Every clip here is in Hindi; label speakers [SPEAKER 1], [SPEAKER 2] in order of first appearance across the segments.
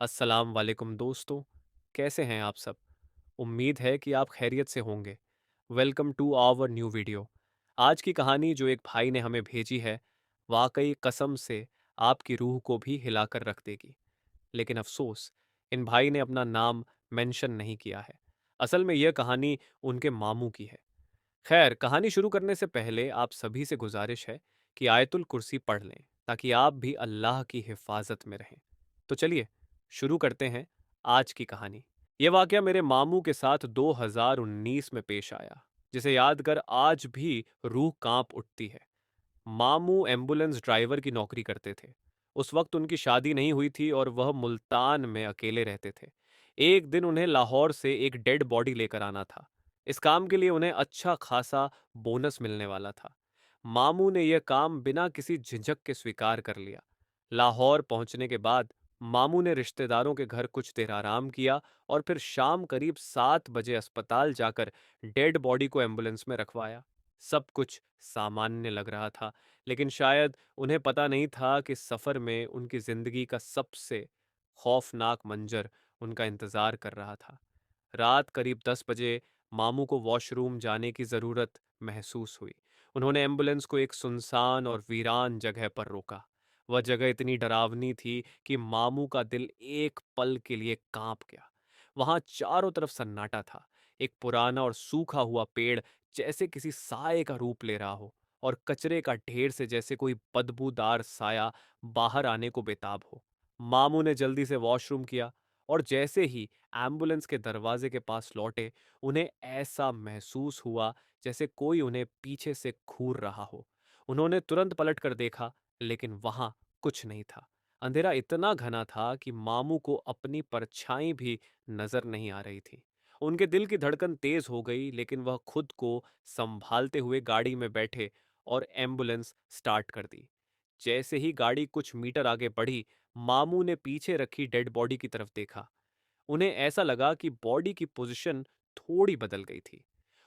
[SPEAKER 1] अस्सलाम वालेकुम दोस्तों। कैसे हैं आप सब? उम्मीद है कि आप खैरियत से होंगे। Welcome to our new video. आज की कहानी जो एक भाई ने हमें भेजी है, वाकई कसम से आपकी रूह को भी हिलाकर रख देगी। लेकिन अफसोस, इन भाई ने अपना नाम मेंशन नहीं किया है। असल में यह कहानी उनके मामू की है। खैर, कहानी शुरू करने से पहले आप सभी से गुजारिश है कि आयतुल कुर्सी पढ़ लें ताकि आप भी अल्लाह की हिफाजत में रहें। तो चलिए शुरू करते हैं आज की कहानी। यह वाकया मेरे मामू के साथ 2019 में पेश आया, जिसे याद कर आज भी रूह कांप उठती है। मामू एम्बुलेंस ड्राइवर की नौकरी करते थे। उस वक्त उनकी शादी नहीं हुई थी और वह मुल्तान में अकेले रहते थे। एक दिन उन्हें लाहौर से एक डेड बॉडी लेकर आना था। इस काम के लिए उन्हें अच्छा खासा बोनस मिलने वाला था। मामू ने यह काम बिना किसी झिझक के स्वीकार कर लिया। लाहौर पहुंचने के बाद मामू ने रिश्तेदारों के घर कुछ देर आराम किया और फिर शाम करीब 7 बजे अस्पताल जाकर डेड बॉडी को एम्बुलेंस में रखवाया। सब कुछ सामान्य लग रहा था, लेकिन शायद उन्हें पता नहीं था कि सफर में उनकी जिंदगी का सबसे खौफनाक मंजर उनका इंतजार कर रहा था। रात करीब 10 बजे मामू को वॉशरूम जाने की जरूरत महसूस हुई। उन्होंने एम्बुलेंस को एक सुनसान और वीरान जगह पर रोका। वह जगह इतनी डरावनी थी कि मामू का दिल एक पल के लिए कांप गया। वहां चारों तरफ सन्नाटा था। एक पुराना और सूखा हुआ पेड़ जैसे किसी साए का रूप ले रहा हो, और कचरे का ढेर से जैसे कोई बदबूदार साया बाहर आने को बेताब हो। मामू ने जल्दी से वॉशरूम किया, और जैसे ही एम्बुलेंस के दरवाजे के पास लौटे, उन्हें ऐसा महसूस हुआ जैसे कोई उन्हें पीछे से घूर रहा हो। उन्होंने तुरंत पलट कर देखा, लेकिन वहां कुछ नहीं था। अंधेरा इतना घना था कि मामू को अपनी परछाई भी नजर नहीं आ रही थी। उनके दिल की धड़कन तेज हो गई, लेकिन वह खुद को संभालते हुए गाड़ी में बैठे और एम्बुलेंस स्टार्ट कर दी। जैसे ही गाड़ी कुछ मीटर आगे बढ़ी, मामू ने पीछे रखी डेड बॉडी की तरफ देखा। उन्हें ऐसा लगा कि बॉडी की पोजीशन थोड़ी बदल गई थी।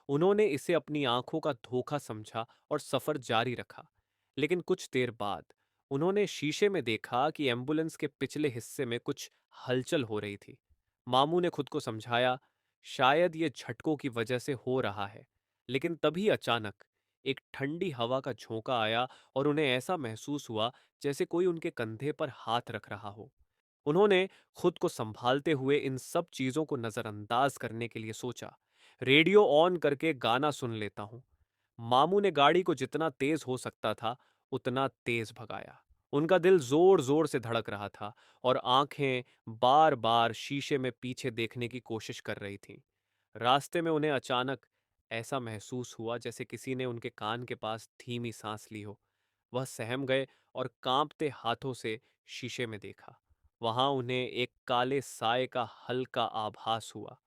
[SPEAKER 1] उन्होंने इसे अपनी आंखों का धोखा समझा और सफर जारी रखा। लेकिन कुछ देर बाद उन्होंने शीशे में देखा कि एम्बुलेंस के पिछले हिस्से में कुछ हलचल हो रही थी। मामू ने खुद को समझाया, शायद ये झटकों की वजह से हो रहा है। लेकिन तभी अचानक एक ठंडी हवा का झोंका आया, और उन्हें ऐसा महसूस हुआ जैसे कोई उनके कंधे पर हाथ रख रहा हो। उन्होंने खुद को संभालते हुए इन सब चीजों को नजरअंदाज करने के लिए सोचा, रेडियो ऑन करके गाना सुन लेता हूं। मामू ने गाड़ी को जितना तेज हो सकता था उतना तेज भगाया। उनका दिल जोर जोर से धड़क रहा था, और आंखें बार बार शीशे में पीछे देखने की कोशिश कर रही थीं। रास्ते में उन्हें अचानक ऐसा महसूस हुआ जैसे किसी ने उनके कान के पास धीमी सांस ली हो। वह सहम गए और कांपते हाथों से शीशे में देखा। वहां उन्हें एक काले साए का हल्का आभास हुआ।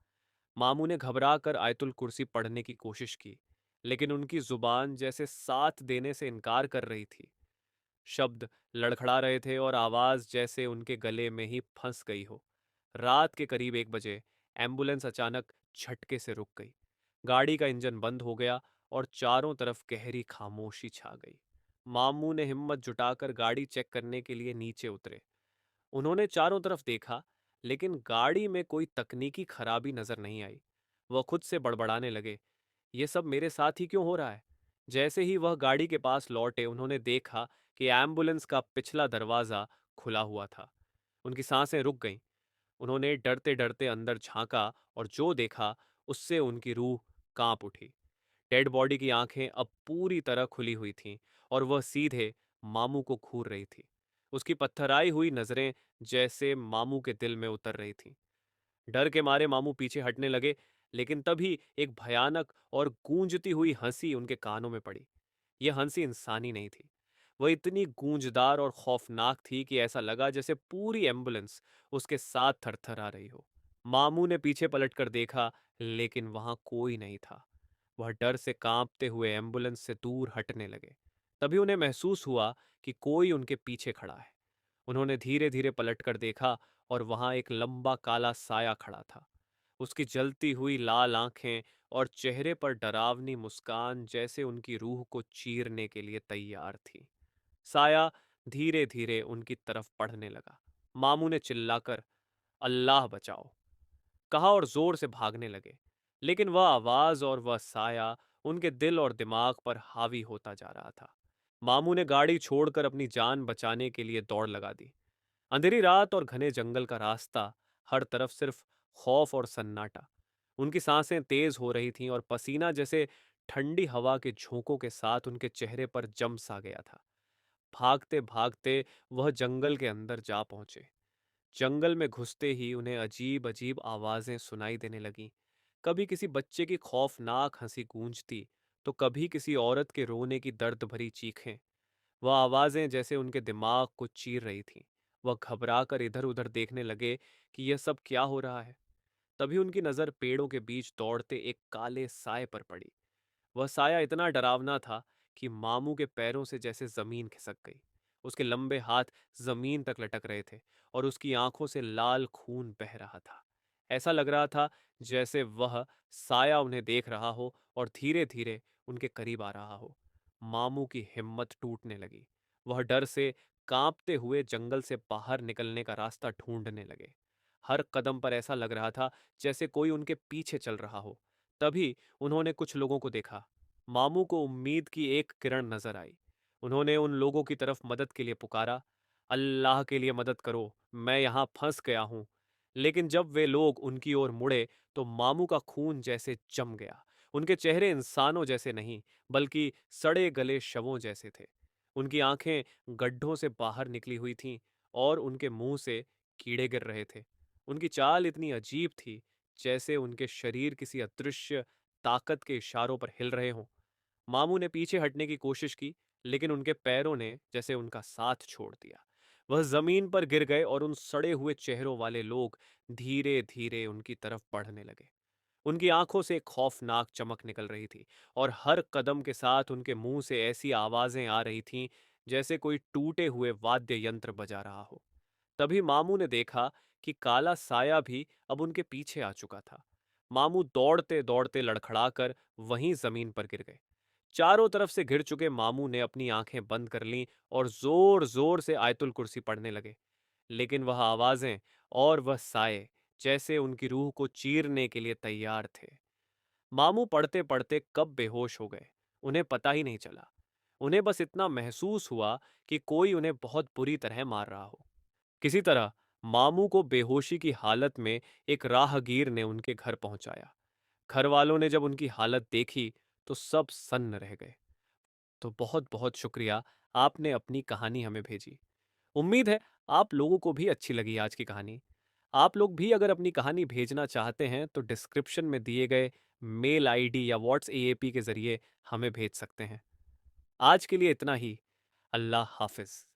[SPEAKER 1] मामू ने घबराकर आयतुल कुर्सी पढ़ने की कोशिश की, लेकिन उनकी जुबान जैसे साथ देने से इनकार कर रही थी। शब्द लड़खड़ा रहे थे और आवाज जैसे उनके गले में ही फंस गई हो। रात के करीब 1 बजे एम्बुलेंस अचानक झटके से रुक गई। गाड़ी का इंजन बंद हो गया और चारों तरफ गहरी खामोशी छा गई। मामू ने हिम्मत जुटाकर गाड़ी चेक करने के लिए नीचे उतरे। उन्होंने चारों तरफ देखा, लेकिन गाड़ी में कोई तकनीकी खराबी नजर नहीं आई। वह खुद से बड़बड़ाने लगे, ये सब मेरे साथ ही क्यों हो रहा है? जैसे ही वह गाड़ी के पास लौटे, उन्होंने देखा कि एम्बुलेंस का पिछला दरवाजा खुला हुआ था। उनकी सांसें रुक गईं। उन्होंने डरते डरते अंदर झांका, और जो देखा उससे उनकी रूह कांप उठी। डेड बॉडी की आंखें अब पूरी तरह खुली हुई थीं, और वह सीधे मामू को घूर रही थी। उसकी पत्थराई हुई नजरें जैसे मामू के दिल में उतर रही थीं। डर के मारे मामू पीछे हटने लगे, लेकिन तभी एक भयानक और गूंजती हुई हंसी उनके कानों में पड़ी। यह हंसी इंसानी नहीं थी। वह इतनी गूंजदार और खौफनाक थी कि ऐसा लगा जैसे पूरी एम्बुलेंस उसके साथ थरथर आ रही हो। मामू ने पीछे पलटकर देखा, लेकिन वहां कोई नहीं था। वह डर से कांपते हुए एम्बुलेंस से दूर हटने लगे। तभी उन्हें महसूस हुआ कि कोई उनके पीछे खड़ा है। उन्होंने धीरे धीरे पलटकर देखा, और वहां एक लंबा काला साया खड़ा था। उसकी जलती हुई लाल आंखें और चेहरे पर डरावनी मुस्कान जैसे उनकी रूह को चीरने के लिए तैयार थी। साया धीरे धीरे उनकी तरफ बढ़ने लगा। मामू ने चिल्लाकर अल्लाह बचाओ कहा और जोर से भागने लगे। लेकिन वह आवाज और वह साया उनके दिल और दिमाग पर हावी होता जा रहा था। मामू ने गाड़ी छोड़कर अपनी जान बचाने के लिए दौड़ लगा दी। अंधेरी रात और घने जंगल का रास्ता, हर तरफ सिर्फ खौफ और सन्नाटा। उनकी सांसें तेज हो रही थीं और पसीना जैसे ठंडी हवा के झोंकों के साथ उनके चेहरे पर जम सा गया था। भागते भागते वह जंगल के अंदर जा पहुंचे। जंगल में घुसते ही उन्हें अजीब अजीब आवाजें सुनाई देने लगीं। कभी किसी बच्चे की खौफनाक हंसी गूंजती, तो कभी किसी औरत के रोने की दर्द भरी चीखें। वह आवाजें जैसे उनके दिमाग को चीर रही थीं। वह घबराकर इधर उधर देखने लगे कि यह सब क्या हो रहा है। तभी उनकी नजर पेड़ों के बीच दौड़ते एक काले साए पर पड़ी। वह साया इतना डरावना था कि मामू के पैरों से जैसे जमीन खिसक गई। उसके लंबे हाथ जमीन तक लटक रहे थे और उसकी आंखों से लाल खून बह रहा था। ऐसा लग रहा था जैसे वह साया उन्हें देख रहा हो और धीरे धीरे उनके करीब आ रहा हो। मामू की हिम्मत टूटने लगी। वह डर से कांपते हुए जंगल से बाहर निकलने का रास्ता ढूंढने लगे। हर कदम पर ऐसा लग रहा था जैसे कोई उनके पीछे चल रहा हो। तभी उन्होंने कुछ लोगों को देखा। मामू को उम्मीद की एक किरण नजर आई। उन्होंने उन लोगों की तरफ मदद के लिए पुकारा, अल्लाह के लिए मदद करो, मैं यहां फंस गया हूं। लेकिन जब वे लोग उनकी ओर मुड़े तो मामू का खून जैसे जम गया। उनके चेहरे इंसानों जैसे नहीं, बल्कि सड़े गले शवों जैसे थे। उनकी आंखें गड्ढों से बाहर निकली हुई थीं और उनके मुंह से कीड़े गिर रहे थे। उनकी चाल इतनी अजीब थी जैसे उनके शरीर किसी अदृश्य ताकत के इशारों पर हिल रहे हों। मामू ने पीछे हटने की कोशिश की, लेकिन उनके पैरों ने जैसे उनका साथ छोड़ दिया। वह जमीन पर गिर गए और उन सड़े हुए चेहरों वाले लोग धीरे धीरे उनकी तरफ बढ़ने लगे। उनकी आंखों से एक खौफनाक चमक निकल रही थी और हर कदम के साथ उनके मुंह से ऐसी आवाजें आ रही थीं जैसे कोई टूटे हुए वाद्य यंत्र बजा रहा हो। तभी मामू ने देखा कि काला साया भी अब उनके पीछे आ चुका था। मामू दौड़ते दौड़ते लड़खड़ाकर वहीं जमीन पर गिर गए। चारों तरफ से घिर चुके मामू ने अपनी आंखें बंद कर लीं और जोर जोर से आयतुल कुर्सी पढ़ने लगे। लेकिन वह आवाजें और वह साए जैसे उनकी रूह को चीरने के लिए तैयार थे। मामू पढ़ते पढ़ते कब बेहोश हो गए, उन्हें पता ही नहीं चला। उन्हें बस इतना महसूस हुआ कि कोई उन्हें बहुत बुरी तरह मार रहा हो। किसी तरह मामू को बेहोशी की हालत में एक राहगीर ने उनके घर पहुंचाया। घर वालों ने जब उनकी हालत देखी तो सब सन्न रह गए। तो बहुत बहुत शुक्रिया, आपने अपनी कहानी हमें भेजी। उम्मीद है आप लोगों को भी अच्छी लगी आज की कहानी। आप लोग भी अगर अपनी कहानी भेजना चाहते हैं तो डिस्क्रिप्शन में दिए गए मेल आईडी या व्हाट्स एएपी के जरिए हमें भेज सकते हैं। आज के लिए इतना ही। अल्लाह हाफिज।